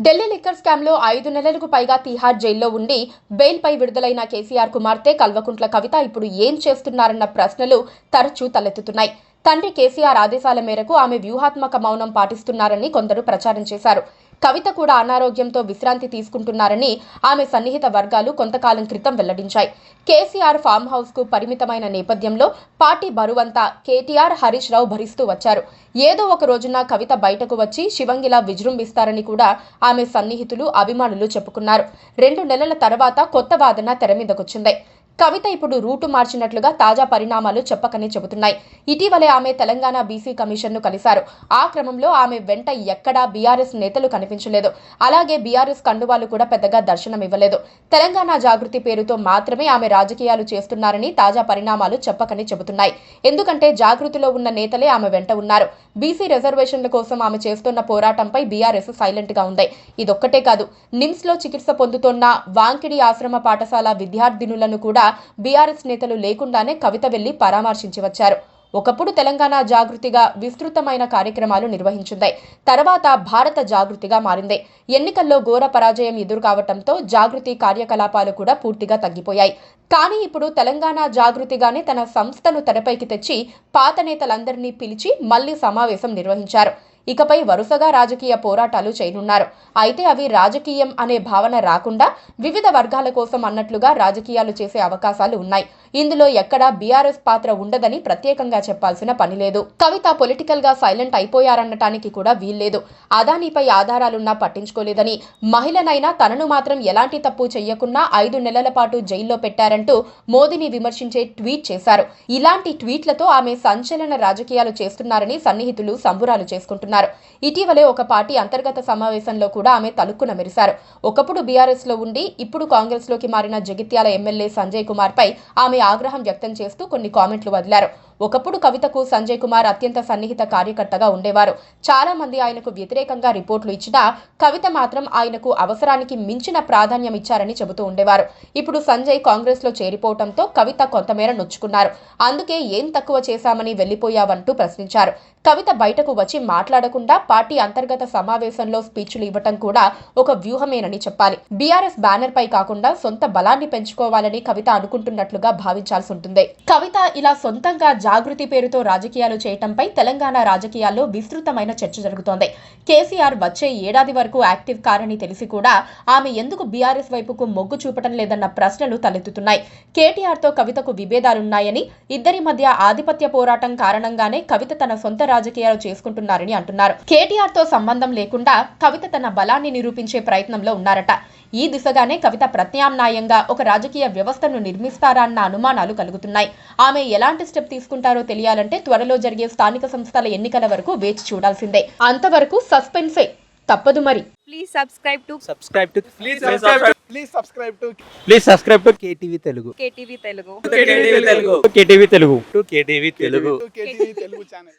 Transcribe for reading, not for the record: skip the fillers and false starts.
Delhi liquor స్కామ్లో 5 నెలలకు పైగా తిహార్ జైల్లో ఉండి బెయిల్పై విడుదలైన కేసీఆర్ కుమార్తె కల్వకుంట్ల కవిత ఇప్పుడు ఏం చేస్తున్నారన్న ప్రశ్నలు తరచూ తలెత్తుతున్నాయి. తండ్రి కేసీఆర్ ఆదేశాల మేరకు ఆమె వ్యూహాత్మక మౌనం పాటిస్తున్నారని కొందరు ప్రచారం చేశారు. కవిత కూడా అనారోగ్యంతో విశ్రాంతి తీసుకుంటున్నారని ఆమె సన్నిహిత వర్గాలు కొంతకాలం క్రితం వెల్లడించాయి. కేసీఆర్ ఫామ్ హౌస్ కు పరిమితమైన నేపథ్యంలో పార్టీ బరువంతా కేటీఆర్, హరీష్ రావు భరిస్తూ వచ్చారు. ఏదో ఒక రోజున కవిత బయటకు వచ్చి శివంగిలా విజృంభిస్తారని కూడా ఆమె సన్నిహితులు, అభిమానులు చెప్పుకున్నారు. 2 నెలల తర్వాత కొత్త వాదన తెరమీదకొచ్చింది. కవిత ఇప్పుడు రూటు మార్చినట్లుగా తాజా పరిణామాలు చెప్పకనే చెబుతున్నాయి. ఇటీవలే ఆమె తెలంగాణ బీసీ కమిషన్ను కలిశారు. ఆ క్రమంలో ఆమె వెంట ఎక్కడా బీఆర్ఎస్ నేతలు కనిపించలేదు. అలాగే బీఆర్ఎస్ కండువాలు కూడా పెద్దగా దర్శనమివ్వలేదు. తెలంగాణ జాగృతి పేరుతో మాత్రమే ఆమె రాజకీయాలు చేస్తున్నారని తాజా పరిణామాలు చెప్పకనే చెబుతున్నాయి. ఎందుకంటే జాగృతిలో ఉన్న నేతలే ఆమె వెంట ఉన్నారు. బీసీ రిజర్వేషన్ల కోసం ఆమె చేస్తున్న పోరాటంపై బీఆర్ఎస్ సైలెంట్ గా ఉంది. ఇదొక్కటే కాదు, నిమ్స్ లో చికిత్స పొందుతున్న వాంకిడి ఆశ్రమ పాఠశాల విద్యార్థినులను కూడా బీఆర్ఎస్ నేతలు లేకుండానే కవిత వెళ్లి పరామర్శించి వచ్చారు. ఒకప్పుడు తెలంగాణ జాగృతిగా విస్తృతమైన కార్యక్రమాలు నిర్వహించింది. తర్వాత భారత జాగృతిగా మారింది. ఎన్నికల్లో ఘోర పరాజయం ఎదురుకావటంతో జాగృతి కార్యకలాపాలు కూడా పూర్తిగా తగ్గిపోయాయి. కానీ ఇప్పుడు తెలంగాణ జాగృతిగానే తన సంస్థను తెరపైకి తెచ్చి పాత నేతలందరినీ పిలిచి మళ్లీ సమావేశం నిర్వహించారు. ఇకపై వరుసగా రాజకీయ పోరాటాలు చేయనున్నారు. అయితే అవి రాజకీయం అనే భావన రాకుండా వివిధ వర్గాల కోసం అన్నట్లుగా రాజకీయాలు చేసే అవకాశాలు ఉన్నాయి. ఇందులో ఎక్కడా బీఆర్ఎస్ పాత్ర ఉండదని ప్రత్యేకంగా చెప్పాల్సిన పని లేదు. కవిత పొలిటికల్ గా సైలెంట్ అయిపోయారనటానికి కూడా వీల్లేదు. అదానీపై ఆధారాలున్నా పట్టించుకోలేదని, మహిళనైనా తనను మాత్రం ఎలాంటి తప్పు చెయ్యకున్నా 5 నెలల పాటు జైల్లో పెట్టారంటూ మోదీని విమర్శించే ట్వీట్ చేశారు. ఇలాంటి ట్వీట్లతో ఆమె సంచలన రాజకీయాలు చేస్తున్నారని సన్నిహితులు సంబురాలు చేసుకుంటున్నారు. ఇటీవలే ఒక పార్టీ అంతర్గత సమావేశంలో కూడా ఆమె తలుక్కున మెరిశారు. ఒకప్పుడు బీఆర్ఎస్ లో ఉండి ఇప్పుడు కాంగ్రెస్ లోకి మారిన జగిత్యాల ఎమ్మెల్యే సంజయ్ కుమార్ పై ఆమె ఆగ్రహం వ్యక్తం చేస్తూ కొన్ని కామెంట్లు వదిలారు. ఒకప్పుడు కవితకు సంజయ్ కుమార్ అత్యంత సన్నిహిత కార్యకర్తగా ఉండేవారు. చాలా మంది ఆయనకు వ్యతిరేకంగా రిపోర్టులు ఇచ్చినా కవిత మాత్రం ఆయనకు అవసరానికి మించిన ప్రాధాన్యం ఇచ్చారని చెబుతూ ఉండేవారు. ఇప్పుడు సంజయ్ కాంగ్రెస్ లో చేరిపోవడంతో కవిత కొంతమేర నొచ్చుకున్నారు. అందుకే ఏం తక్కువ చేశామని వెళ్లిపోయావంటూ ప్రశ్నించారు. కవిత బయటకు వచ్చి మాట్లాడకుండా పార్టీ అంతర్గత సమావేశంలో స్పీచ్లు ఇవ్వటం కూడా ఒక వ్యూహమేనని చెప్పాలి. బీఆర్ఎస్ బ్యానర్ పై కాకుండా సొంత బలాన్ని పెంచుకోవాలని కవిత అనుకుంటున్నట్లుగా భావించాల్సి ఉంటుంది. కవిత ఇలా సొంతంగా జాగృతి పేరుతో రాజకీయాలు చేయటంపై తెలంగాణ రాజకీయాల్లో విస్తృతమైన చర్చ జరుగుతోంది. కేసీఆర్ వచ్చే ఏడాది వరకు యాక్టివ్ కారని తెలిసి కూడా ఆమె ఎందుకు బీఆర్ఎస్ వైపుకు మొగ్గు చూపటం లేదన్న ప్రశ్నలు తలెత్తుతున్నాయి. కేటీఆర్ తో కవితకు విభేదాలున్నాయని, ఇద్దరి మధ్య ఆధిపత్య పోరాటం కారణంగానే కవిత తన సొంత రాజకీయాలు చేసుకుంటున్నారని అంటున్నారు. కేటీఆర్ తో సంబంధం లేకుండా కవిత తన బలాన్ని నిరూపించే ప్రయత్నంలో ఉన్నారట. ఈ దిశగానే కవిత ప్రత్యామ్నాయంగా ఒక రాజకీయ వ్యవస్థను నిర్మిస్తారా అన్న అనుమానాలు కలుగుతున్నాయి. ఆమె ఎలాంటి స్టెప్ తీసుకుంటారో తెలియాలంటే త్వరలో జరిగే స్థానిక సంస్థల ఎన్నికల వరకు వేచి చూడాల్సిందే. అంతవరకు సస్పెన్సే తప్పదు మరి. Please subscribe to KTV Telugu. KTV Telugu. KTV Telugu. KTV Telugu channel.